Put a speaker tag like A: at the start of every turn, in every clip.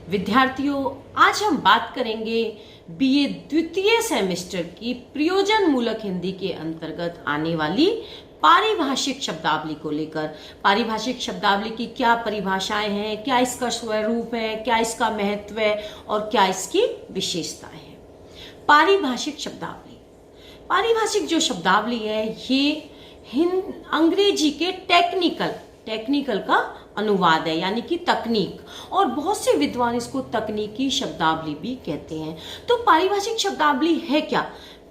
A: विद्यार्थियों, आज हम बात करेंगे बीए द्वितीय सेमेस्टर की प्रयोजन मूलक हिंदी के अंतर्गत आने वाली पारिभाषिक शब्दावली को लेकर। पारिभाषिक शब्दावली की क्या परिभाषाएं हैं, क्या इसका स्वरूप है, क्या इसका महत्व है और क्या इसकी विशेषताएं हैं। पारिभाषिक शब्दावली, पारिभाषिक जो शब्दावली है ये अंग्रेजी के टेक्निकल का अनुवाद है, यानी कि तकनीक, और बहुत से विद्वान इसको तकनीकी शब्दावली भी कहते हैं। तो पारिभाषिक शब्दावली है क्या?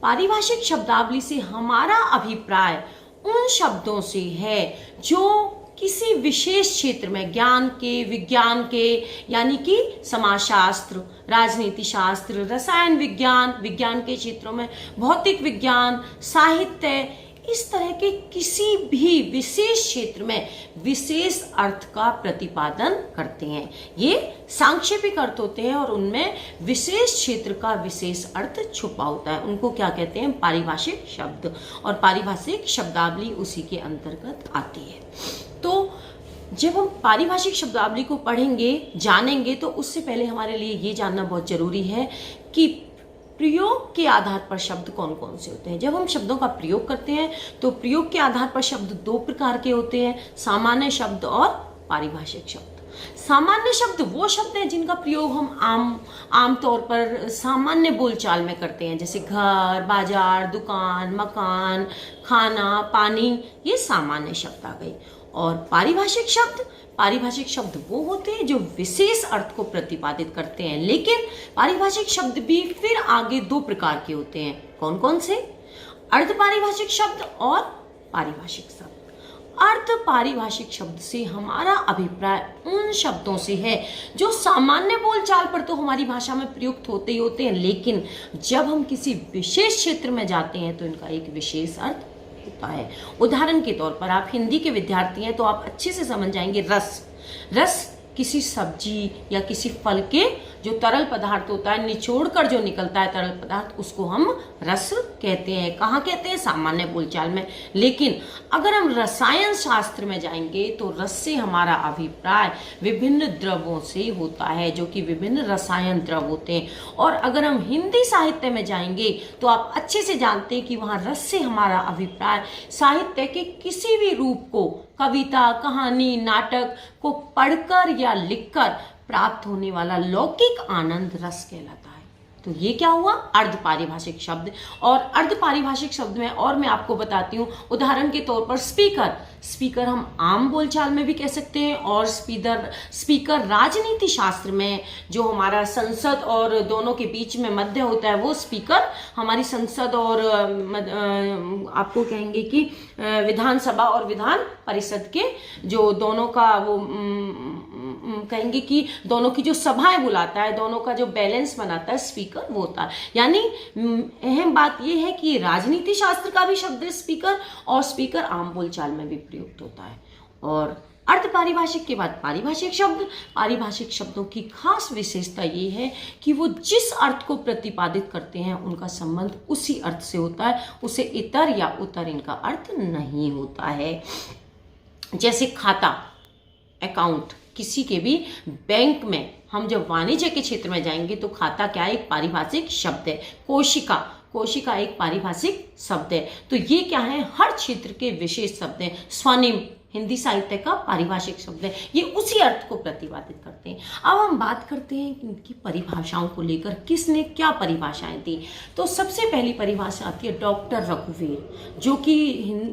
A: पारिभाषिक शब्दावली से हमारा अभिप्राय उन शब्दों से है जो किसी विशेष क्षेत्र में ज्ञान के, विज्ञान के, यानी कि समाजशास्त्र, राजनीति शास्त्र, रसायन विज्ञान, विज्ञान के क्षेत्रों में भौतिक विज्ञान, साहित्य, इस तरह के किसी भी विशेष क्षेत्र में विशेष अर्थ का प्रतिपादन करते हैं। ये सांक्षेपिक अर्थ होते हैं और उनमें विशेष क्षेत्र का विशेष अर्थ छुपा होता है। उनको क्या कहते हैं? पारिभाषिक शब्द। और पारिभाषिक शब्दावली उसी के अंतर्गत आती है। तो जब हम पारिभाषिक शब्दावली को पढ़ेंगे, जानेंगे, तो उससे पहले हमारे लिए ये जानना बहुत जरूरी है कि प्रयोग के आधार पर शब्द कौन कौन से होते हैं। जब हम शब्दों का प्रयोग करते हैं तो प्रयोग के आधार पर शब्द दो प्रकार के होते हैं, सामान्य शब्द और पारिभाषिक शब्द। सामान्य शब्द वो शब्द हैं जिनका प्रयोग हम आम तौर पर सामान्य बोलचाल में करते हैं, जैसे घर, बाजार, दुकान, मकान, खाना, पानी, ये सामान्य शब्द आ गई। और पारिभाषिक शब्द वो होते हैं जो विशेष अर्थ को प्रतिपादित करते हैं। लेकिन पारिभाषिक शब्द भी फिर आगे दो प्रकार के होते हैं। कौन कौन से? अर्ध पारिभाषिक शब्द और पारिभाषिक शब्द। अर्ध पारिभाषिक शब्द से हमारा अभिप्राय उन शब्दों से है जो सामान्य बोलचाल पर तो हमारी भाषा में प्रयुक्त होते ही होते हैं, लेकिन जब हम किसी विशेष क्षेत्र में जाते हैं तो इनका एक विशेष अर्थ होता है। उदाहरण के तौर पर, आप हिंदी के विद्यार्थी हैं तो आप अच्छे से समझ जाएंगे। रस किसी सब्जी या किसी फल के जो तरल पदार्थ होता है, निचोड़कर जो निकलता है तरल पदार्थ, उसको हम रस कहते हैं। कहाँ कहते हैं? सामान्य बोलचाल में। लेकिन अगर हम रसायन शास्त्र में जाएंगे तो रस से हमारा अभिप्राय विभिन्न द्रवों से होता है, जो कि विभिन्न रसायन द्रव होते हैं। और अगर हम हिंदी साहित्य में जाएंगे तो आप अच्छे से जानते हैं कि वहाँ रस से हमारा अभिप्राय साहित्य के किसी भी रूप को, कविता, कहानी, नाटक को पढ़कर या लिखकर प्राप्त होने वाला लौकिक आनंद रस कहलाता है। तो ये क्या हुआ? अर्ध पारिभाषिक शब्द। और अर्ध पारिभाषिक शब्द में और मैं आपको बताती हूँ, उदाहरण के तौर पर स्पीकर हम आम बोलचाल में भी कह सकते हैं, और स्पीकर राजनीति शास्त्र में जो हमारा संसद और दोनों के बीच में मध्य होता है, वो स्पीकर हमारी संसद और आपको कहेंगे कि विधानसभा और विधान परिषद के जो दोनों का वो कहेंगे कि दोनों की जो सभाएं बुलाता है, दोनों का जो बैलेंस बनाता है, स्पीकर वो होता है। यानी अहम बात यह है कि राजनीति शास्त्र का भी शब्द है स्पीकर, और स्पीकर आम बोलचाल में भी प्रयुक्त होता है। और अर्ध पारिभाषिक के बाद पारिभाषिक शब्दों की खास विशेषता ये है कि वो जिस अर्थ को प्रतिपादित करते हैं उनका संबंध उसी अर्थ से होता है, उसे इतर या उतर इनका अर्थ नहीं होता है। जैसे खाता, अकाउंट, किसी के भी बैंक में हम जब वाणिज्य के क्षेत्र में जाएंगे तो खाता क्या है? एक पारिभाषिक शब्द है। कोशिका एक पारिभाषिक शब्द है। तो ये क्या है? हर क्षेत्र के विशेष शब्द हैं। स्वनिम हिंदी साहित्य का पारिभाषिक शब्द है, ये उसी अर्थ को प्रतिपादित करते हैं। अब हम बात करते हैं कि इनकी परिभाषाओं को लेकर किसने क्या परिभाषाएं दी। तो सबसे पहली परिभाषा आती है डॉक्टर रघुवीर, जो कि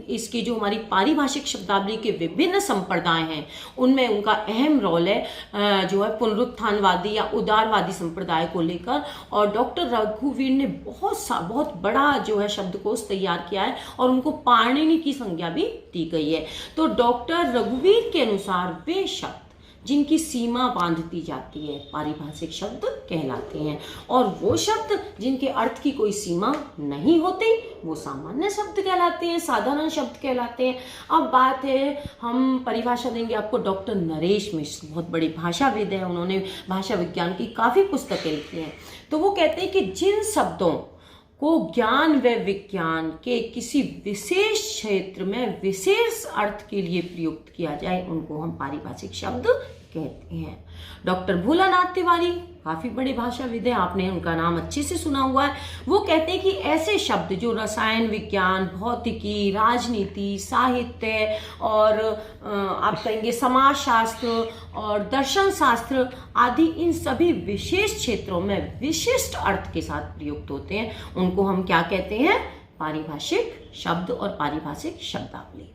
A: इसकी जो हमारी पारिभाषिक शब्दावली के विभिन्न संप्रदाय हैं उनमें उनका अहम रोल है, जो है पुनरुत्थानवादी या उदारवादी संप्रदाय को लेकर। और डॉक्टर रघुवीर ने बहुत बड़ा जो है शब्दकोश तैयार किया है और उनको पाणिनि की संज्ञा भी दी गई है। तो डॉक्टर रघुवीर के अनुसार वे शब्द जिनकी सीमा बांध दी जाती है पारिभाषिक शब्द कहलाते हैं, और वो शब्द जिनके अर्थ की कोई सीमा नहीं होती वो सामान्य शब्द कहलाते हैं, साधारण शब्द कहलाते हैं। अब बात है, हम परिभाषा देंगे आपको डॉक्टर नरेश मिश्र, बहुत बड़े भाषाविद हैं, उन्होंने भाषा विज्ञान की काफ़ी पुस्तकें लिखी हैं। तो वो कहते हैं कि जिन शब्दों को ज्ञान व विज्ञान के किसी विशेष क्षेत्र में विशेष अर्थ के लिए प्रयुक्त किया जाए उनको हम पारिभाषिक शब्द कहते हैं। डॉक्टर भोलानाथ तिवारी काफी बड़े भाषाविद हैं, आपने उनका नाम अच्छे से सुना हुआ है। वो कहते हैं कि ऐसे शब्द जो रसायन विज्ञान, भौतिकी, राजनीति, साहित्य और आप कहेंगे समाजशास्त्र और दर्शन शास्त्र आदि, इन सभी विशेष क्षेत्रों में विशिष्ट अर्थ के साथ प्रयुक्त होते हैं, उनको हम क्या कहते हैं? पारिभाषिक शब्द और पारिभाषिक शब्दावली।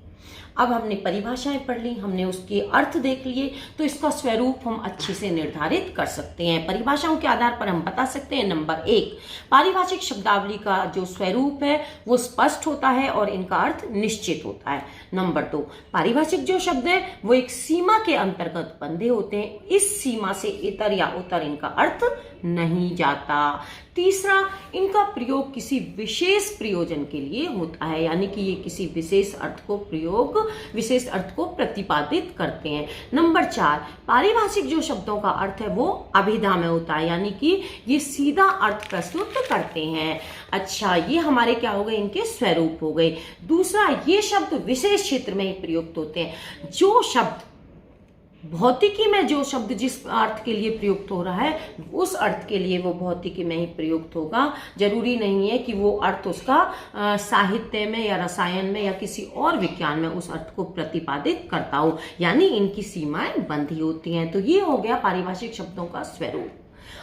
A: अब हमने परिभाषाएं पढ़ ली, हमने उसके अर्थ देख लिए, तो इसका स्वरूप हम अच्छे से निर्धारित कर सकते हैं। परिभाषाओं के आधार पर हम बता सकते हैं, नंबर 1, पारिभाषिक शब्दावली का जो स्वरूप है वो स्पष्ट होता है और इनका अर्थ निश्चित होता है। नंबर 2, पारिभाषिक जो शब्द है वो एक सीमा के अंतर्गत बंधे होते हैं, इस सीमा से इतर या उतर इनका अर्थ नहीं जाता। तीसरा, इनका प्रयोग किसी विशेष प्रयोजन के लिए होता है, यानी कि ये किसी विशेष अर्थ को प्रतिपादित करते हैं। नंबर 4, पारिभाषिक जो शब्दों का अर्थ है वो अभिधा में होता है, यानी कि ये सीधा अर्थ प्रस्तुत करते हैं। अच्छा, ये हमारे क्या हो गए? इनके स्वरूप हो गए। दूसरा, ये शब्द विशेष क्षेत्र में ही प्रयुक्त होते हैं। जो शब्द भौतिकी में, जो शब्द जिस अर्थ के लिए प्रयुक्त हो रहा है उस अर्थ के लिए वो भौतिकी में ही प्रयुक्त होगा। जरूरी नहीं है कि वो अर्थ उसका साहित्य में या रसायन में या किसी और विज्ञान में उस अर्थ को प्रतिपादित करता हो, यानी इनकी सीमाएं बंधी होती हैं। तो ये हो गया पारिभाषिक शब्दों का स्वरूप।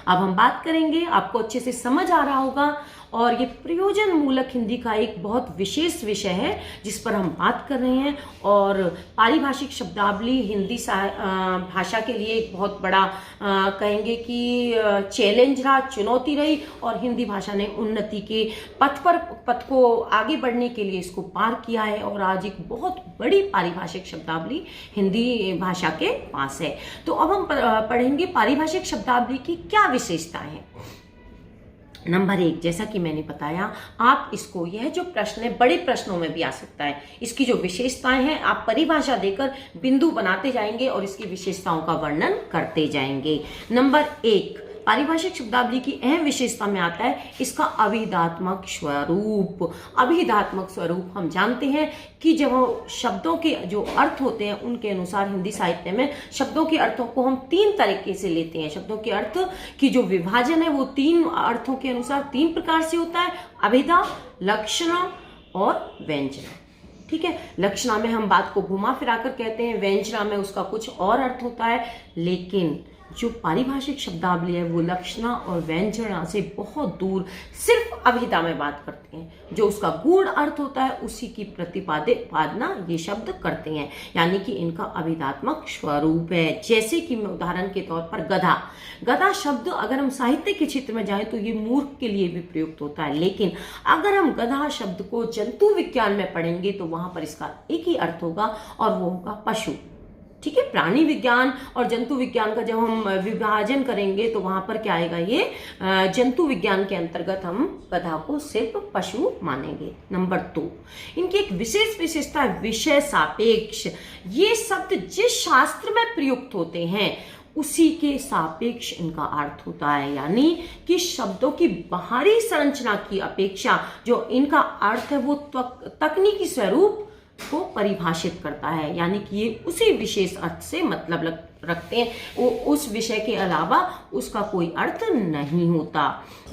A: अब हम बात करेंगे, आपको अच्छे से समझ आ रहा होगा, और ये प्रयोजन मूलक हिंदी का एक बहुत विशेष विषय है जिस पर हम बात कर रहे हैं। और पारिभाषिक शब्दावली हिंदी भाषा के लिए एक बहुत बड़ा कहेंगे कि चैलेंज रहा, चुनौती रही, और हिंदी भाषा ने उन्नति के पथ को आगे बढ़ने के लिए इसको पार किया है, और आज एक बहुत बड़ी पारिभाषिक शब्दावली हिंदी भाषा के पास है। तो अब हम पढ़ेंगे पारिभाषिक शब्दावली की क्या विशेषताएं हैं। नंबर 1, जैसा कि मैंने बताया, आप इसको, यह जो प्रश्न है बड़े प्रश्नों में भी आ सकता है। इसकी जो विशेषताएं हैं आप परिभाषा देकर बिंदु बनाते जाएंगे और इसकी विशेषताओं का वर्णन करते जाएंगे। नंबर 1, पारिभाषिक शब्दावली की अहम विशेषता में आता है इसका अभिधात्मक स्वरूप। अभिधात्मक स्वरूप हम जानते हैं कि जब शब्दों के जो अर्थ होते हैं उनके अनुसार हिंदी साहित्य में शब्दों के अर्थों को हम 3 तरीके से लेते हैं। शब्दों के अर्थ की जो विभाजन है वो 3 अर्थों के अनुसार 3 प्रकार से होता है: अभिधा, लक्षणा और व्यंजना। ठीक है, लक्षणा में हम बात को घुमा फिराकर कहते हैं, व्यंजना में उसका कुछ और अर्थ होता है, लेकिन जो पारिभाषिक शब्दावली है वो लक्षणा और व्यंजना से बहुत दूर सिर्फ अभिधा में बात करते हैं। जो उसका गूढ़ अर्थ होता है उसी की प्रतिपादना ये शब्द करते हैं, यानी कि इनका अभिधात्मक स्वरूप है। जैसे कि मैं उदाहरण के तौर पर गधा शब्द अगर हम साहित्य के क्षेत्र में जाएं तो ये मूर्ख के लिए भी प्रयुक्त होता है, लेकिन अगर हम गधा शब्द को जंतु विज्ञान में पढ़ेंगे तो वहां पर इसका एक ही अर्थ होगा और वो होगा पशु। ठीक है, प्राणी विज्ञान और जंतु विज्ञान का जब हम विभाजन करेंगे तो वहां पर क्या आएगा, ये जंतु विज्ञान के अंतर्गत हम गधा को सिर्फ पशु मानेंगे। नंबर 2, इनकी एक विशेष विशेषता है विषय सापेक्ष। ये शब्द जिस शास्त्र में प्रयुक्त होते हैं उसी के सापेक्ष इनका अर्थ होता है, यानी कि शब्दों की बाहरी संरचना की अपेक्षा जो इनका अर्थ है वो तकनीकी स्वरूप को परिभाषित करता है, यानी कि ये उसी विशेष अर्थ से मतलब रखते हैं, वो उस विषय के अलावा उसका कोई अर्थ नहीं होता।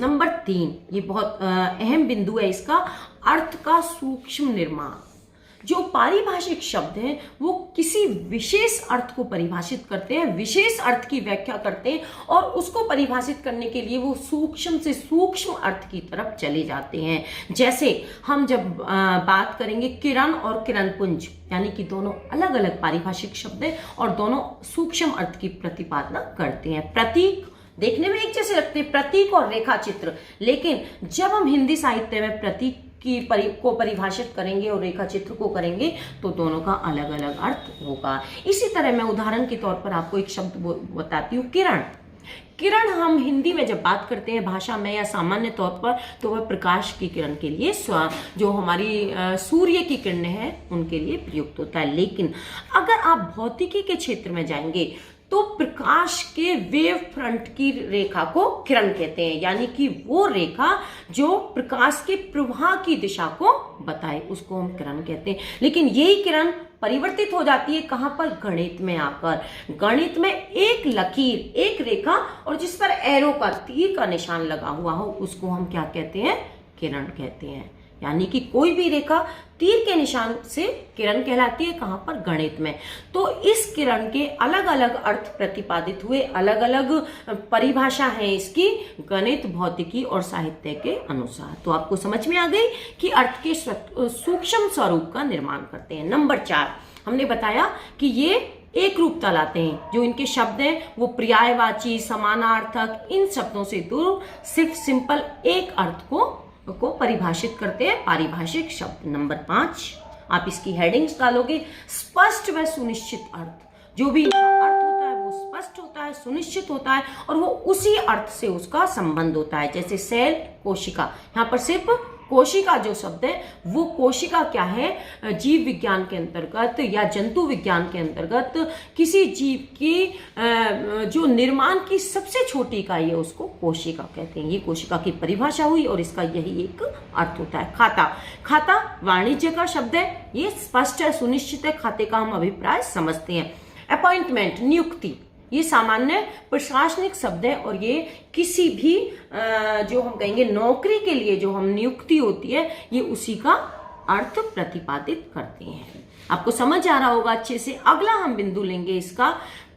A: नंबर 3, ये बहुत अहम बिंदु है इसका, अर्थ का सूक्ष्म निर्माण। जो पारिभाषिक शब्द हैं वो किसी विशेष अर्थ को परिभाषित करते हैं, विशेष अर्थ की व्याख्या करते हैं, और उसको परिभाषित करने के लिए वो सूक्ष्म से सूक्ष्म अर्थ की तरफ चले जाते हैं। जैसे हम जब बात करेंगे किरण और किरणपुंज, यानी कि दोनों अलग अलग पारिभाषिक शब्द हैं और दोनों सूक्ष्म अर्थ की प्रतिपादना करते हैं। प्रतीक देखने में एक जैसे लगते हैं, प्रतीक और रेखा चित्र, लेकिन जब हम हिंदी साहित्य में प्रतीक को परिभाषित करेंगे और रेखा चित्र को करेंगे तो दोनों का अलग अलग अर्थ होगा। इसी तरह मैं उदाहरण के तौर पर आपको एक शब्द बताती हूँ, किरण। किरण हम हिंदी में जब बात करते हैं भाषा में या सामान्य तौर पर तो वह प्रकाश की किरण के लिए, जो हमारी सूर्य की किरणें हैं उनके लिए प्रयुक्त होता है। लेकिन अगर आप भौतिकी के क्षेत्र में जाएंगे तो प्रकाश के वेव फ्रंट की रेखा को किरण कहते हैं, यानी कि वो रेखा जो प्रकाश के प्रवाह की दिशा को बताए उसको हम किरण कहते हैं। लेकिन यही किरण परिवर्तित हो जाती है कहां पर, गणित में आकर। गणित में एक लकीर, एक रेखा और जिस पर एरो का, तीर का निशान लगा हुआ हो उसको हम क्या कहते हैं, किरण कहते हैं। यानी कि कोई भी रेखा तीर के निशान से किरण कहलाती है कहां पर, गणित में। तो इस किरण के अलग अलग अर्थ प्रतिपादित हुए, अलग अलग परिभाषा है इसकी गणित, भौतिकी और साहित्य के अनुसार। तो आपको समझ में आ गई कि अर्थ के सूक्ष्म स्वरूप का निर्माण करते हैं। नंबर 4 हमने बताया कि ये एक रूपता लाते हैं, जो इनके शब्द हैं वो पर्यायवाची, समानार्थक, इन शब्दों से दूर सिर्फ सिंपल एक अर्थ को परिभाषित करते हैं, पारिभाषिक शब्द। नंबर 5 आप इसकी हेडिंग्स डालोगे, स्पष्ट व सुनिश्चित अर्थ। जो भी अर्थ होता है वो स्पष्ट होता है, सुनिश्चित होता है और वो उसी अर्थ से उसका संबंध होता है। जैसे सेल, कोशिका, यहाँ पर सिर्फ कोशिका जो शब्द है वो कोशिका क्या है, जीव विज्ञान के अंतर्गत या जंतु विज्ञान के अंतर्गत किसी जीव की जो निर्माण की सबसे छोटी इकाई है उसको कोशिका कहते हैं। ये कोशिका की परिभाषा हुई और इसका यही एक अर्थ होता है। खाता, खाता वाणिज्य का शब्द है, ये स्पष्ट है, सुनिश्चित है, खाते का हम अभिप्राय समझते हैं। अपॉइंटमेंट, नियुक्ति, ये सामान्य प्रशासनिक शब्द है और ये किसी भी जो हम कहेंगे नौकरी के लिए जो हम नियुक्ति होती है ये उसी का अर्थ प्रतिपादित करते हैं। आपको समझ आ रहा होगा अच्छे से। अगला हम बिंदु लेंगे इसका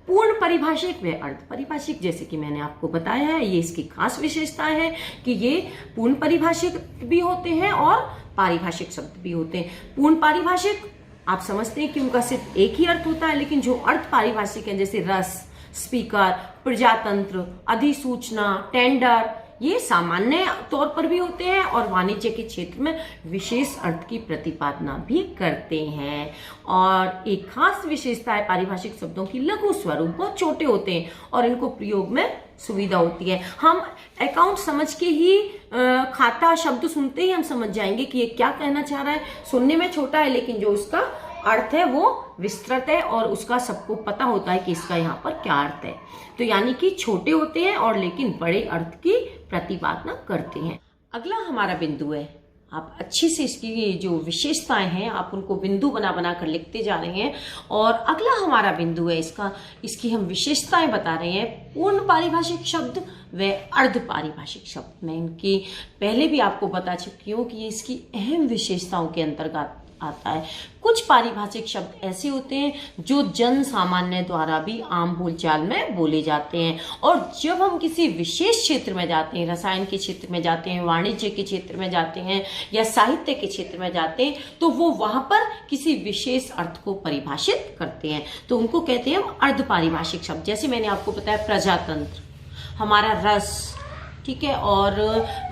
A: पूर्ण परिभाषिक व अर्ध परिभाषिक। जैसे कि मैंने आपको बताया है ये इसकी खास विशेषता है कि ये पूर्ण परिभाषिक भी होते हैं और पारिभाषिक शब्द भी होते हैं। पूर्ण पारिभाषिक आप समझते हैं कि उनका सिर्फ एक ही अर्थ होता है, लेकिन जो अर्थ पारिभाषिक है जैसे रस, स्पीकर, प्रजातंत्र, अधिसूचना, टेंडर, ये सामान्य तौर पर भी होते हैं और वाणिज्य के क्षेत्र में विशेष अर्थ की प्रतिपादना भी करते हैं। और एक खास विशेषता है पारिभाषिक शब्दों की, लघु स्वरूप, बहुत छोटे होते हैं और इनको प्रयोग में सुविधा होती है। हम अकाउंट समझ के ही खाता शब्द सुनते ही हम समझ जाएंगे कि ये क्या कहना चाह रहा है। सुनने में छोटा है लेकिन जो उसका अर्थ है वो विस्तृत है और उसका सबको पता होता है कि इसका यहाँ पर क्या अर्थ है। तो यानी कि छोटे होते हैं और लेकिन बड़े अर्थ की प्रतिपादना करते हैं। अगला हमारा बिंदु है, आप अच्छी से इसकी जो विशेषताएं हैं आप उनको बिंदु बना बना कर लिखते जा रहे हैं। और अगला हमारा बिंदु है इसकी हम विशेषताएं बता रहे हैं, पूर्ण पारिभाषिक शब्द व अर्ध पारिभाषिक शब्द। मैं इनकी पहले भी आपको बता चुकी हूँ कि ये इसकी अहम विशेषताओं के अंतर्गत आता है। कुछ पारिभाषिक शब्द ऐसे होते हैं जो जन सामान्य द्वारा भी आम बोलचाल में बोले जाते हैं और जब हम किसी विशेष क्षेत्र में जाते हैं, रसायन के क्षेत्र में जाते हैं, वाणिज्य के क्षेत्र में जाते हैं या साहित्य के क्षेत्र में जाते हैं तो वो वहां पर किसी विशेष अर्थ को परिभाषित करते हैं, तो उनको कहते हैं हम अर्ध पारिभाषिक शब्द। जैसे मैंने आपको बताया प्रजातंत्र, हमारा रस, ठीक है, और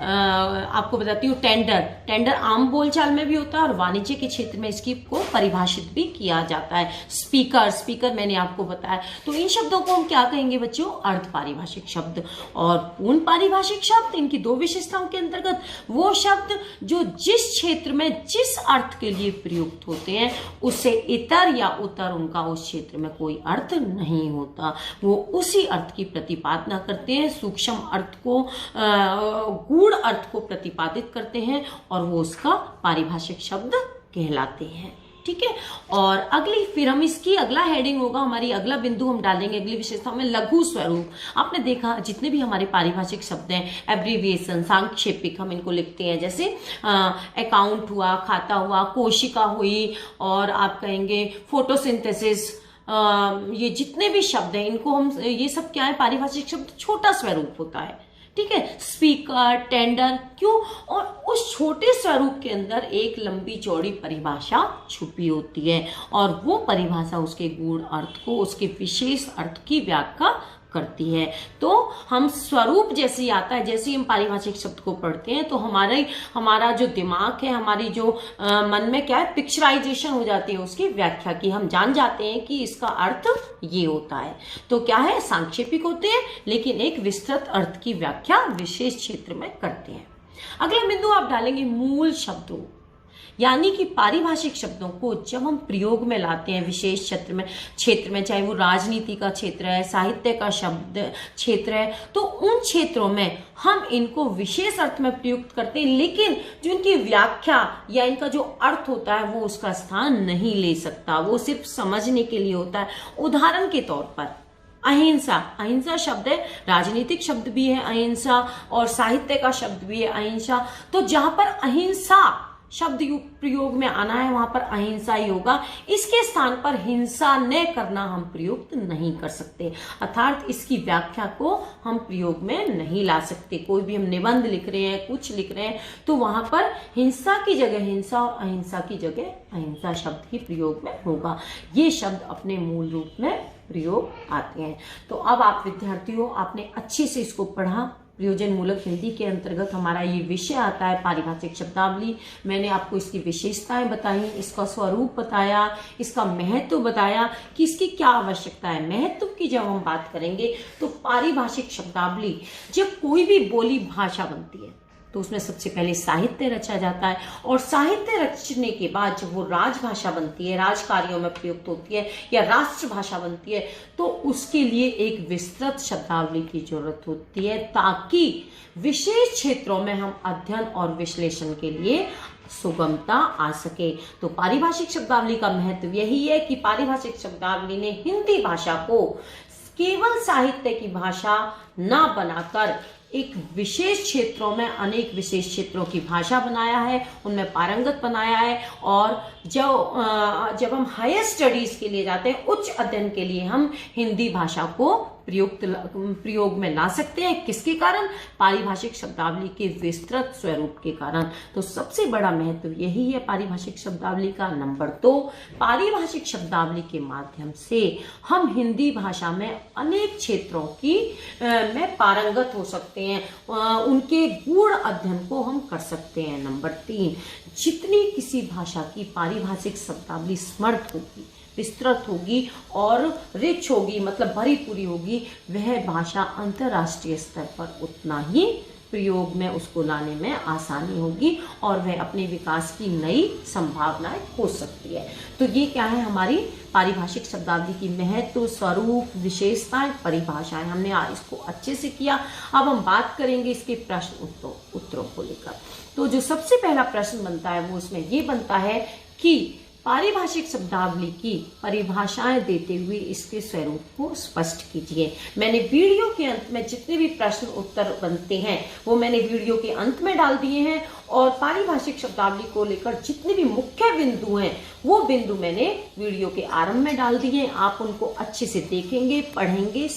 A: आपको बताती हूँ टेंडर आम बोलचाल में भी होता है और वाणिज्य के क्षेत्र में इसकी को परिभाषित भी किया जाता है। स्पीकर मैंने आपको बताया। तो इन शब्दों को हम क्या कहेंगे बच्चों, अर्ध पारिभाषिक शब्द। और पूर्ण पारिभाषिक शब्द, इनकी दो विशेषताओं के अंतर्गत, वो शब्द जो जिस क्षेत्र में जिस अर्थ के लिए प्रयुक्त होते हैं उससे इतर या उत्तर उनका उस क्षेत्र में कोई अर्थ नहीं होता, वो उसी अर्थ की प्रतिपादना करते हैं, सूक्ष्म अर्थ को, गूढ़ अर्थ को प्रतिपादित करते हैं और वो उसका पारिभाषिक शब्द कहलाते हैं। ठीक है, और फिर हम इसकी अगला हेडिंग होगा, हमारी अगला बिंदु हम डालेंगे अगली विशेषता में लघु स्वरूप। आपने देखा जितने भी हमारे पारिभाषिक शब्द हैं, एब्रीविएशन, सांक्षेपिक, हम इनको लिखते हैं। जैसे अकाउंट हुआ, खाता हुआ, कोशिका हुई और आप कहेंगे फोटोसिंथेसिस, ये जितने भी शब्द हैं इनको हम, ये सब क्या है, पारिभाषिक शब्द छोटा स्वरूप होता है। ठीक है, स्पीकर, टेंडर, क्यों, और उस छोटे स्वरूप के अंदर एक लंबी चौड़ी परिभाषा छुपी होती है और वो परिभाषा उसके गूढ़ अर्थ को, उसके विशेष अर्थ की व्याख्या करती है। तो हम स्वरूप जैसे ही आता है, जैसे ही हम पारिभाषिक शब्द को पढ़ते हैं तो हमारा जो दिमाग है, हमारी जो मन में क्या है, पिक्चराइजेशन हो जाती है उसकी व्याख्या की, हम जान जाते हैं कि इसका अर्थ ये होता है। तो क्या है, सांक्षेपिक होते हैं लेकिन एक विस्तृत अर्थ की व्याख्या विशेष क्षेत्र में करते हैं। अगला बिंदु आप डालेंगे मूल शब्दों। यानी कि पारिभाषिक शब्दों को जब हम प्रयोग में लाते हैं विशेष क्षेत्र में चाहे वो राजनीति का क्षेत्र है, साहित्य का शब्द क्षेत्र है, तो उन क्षेत्रों में हम इनको विशेष अर्थ में प्रयुक्त करते हैं, लेकिन जो इनकी व्याख्या या इनका जो अर्थ होता है वो उसका स्थान नहीं ले सकता, वो सिर्फ समझने के लिए होता है। उदाहरण के तौर पर अहिंसा, अहिंसा शब्द है, राजनीतिक शब्द भी है अहिंसा और साहित्य का शब्द भी है अहिंसा। तो जहां पर अहिंसा शब्द प्रयोग में आना है वहां पर अहिंसा ही होगा, इसके स्थान पर हिंसा न करना हम प्रयुक्त नहीं कर सकते, अर्थात इसकी व्याख्या को हम प्रयोग में नहीं ला सकते। कोई भी हम निबंध लिख रहे हैं, कुछ लिख रहे हैं, तो वहां पर हिंसा की जगह हिंसा और अहिंसा की जगह अहिंसा शब्द ही प्रयोग में होगा। ये शब्द अपने मूल रूप में प्रयोग आते हैं। तो अब आप विद्यार्थियों, आपने अच्छे से इसको पढ़ा। प्रयोजन मूलक हिंदी के अंतर्गत हमारा ये विषय आता है पारिभाषिक शब्दावली। मैंने आपको इसकी विशेषताएं बताई, इसका स्वरूप बताया, इसका महत्व बताया कि इसकी क्या आवश्यकता है। महत्व की जब हम बात करेंगे तो पारिभाषिक शब्दावली, जब कोई भी बोली भाषा बनती है तो उसमें सबसे पहले साहित्य रचा जाता है, और साहित्य रचने के बाद जब वो राजभाषा बनती है, राज कार्यों में प्रयुक्त होती है या राष्ट्रभाषा बनती है, तो उसके लिए एक विस्तृत शब्दावली की जरूरत होती है, ताकि विशेष क्षेत्रों में हम अध्ययन और विश्लेषण के लिए सुगमता आ सके। तो पारिभाषिक शब्दावली का महत्व यही है कि पारिभाषिक शब्दावली ने हिंदी भाषा को केवल साहित्य की भाषा ना बनाकर एक विशेष क्षेत्रों में अनेक विशेष क्षेत्रों की भाषा बनाया है, उनमें पारंगत बनाया है। और जब हम हायर स्टडीज के लिए जाते हैं, उच्च अध्ययन के लिए, हम हिंदी भाषा को प्रयोग में ला सकते हैं। किसके कारण? पारिभाषिक शब्दावली के विस्तृत स्वरूप के कारण। तो सबसे बड़ा महत्व यही है पारिभाषिक शब्दावली का। नंबर 2, पारिभाषिक शब्दावली के माध्यम से हम हिंदी भाषा में अनेक क्षेत्रों की में पारंगत हो सकते हैं, उनके गूढ़ अध्ययन को हम कर सकते हैं। नंबर 3, जितनी किसी भाषा की पारिभाषिक शब्दावली समर्थ होगी, विस्तृत होगी और रिच होगी, मतलब भरी पूरी होगी, वह भाषा अंतर्राष्ट्रीय स्तर पर उतना ही प्रयोग में उसको लाने में आसानी होगी और वह अपने विकास की नई संभावनाएं हो सकती है। तो ये क्या है हमारी पारिभाषिक शब्दावली की महत्व, स्वरूप, विशेषताएं, परिभाषाएं। हमने इसको अच्छे से किया। अब हम बात करेंगे इसके प्रश्न उत्तरों को लेकर। तो जो सबसे पहला प्रश्न बनता है वो उसमें ये बनता है कि पारिभाषिक शब्दावली की परिभाषाएं देते हुए इसके स्वरूप को स्पष्ट कीजिए। मैंने वीडियो के अंत में जितने भी प्रश्न उत्तर बनते हैं वो मैंने वीडियो के अंत में डाल दिए हैं, और पारिभाषिक शब्दावली को लेकर जितने भी मुख्य बिंदु हैं वो बिंदु मैंने वीडियो के आरंभ में डाल दिए हैं। आप उनको अच्छे से देखेंगे, पढ़ेंगे,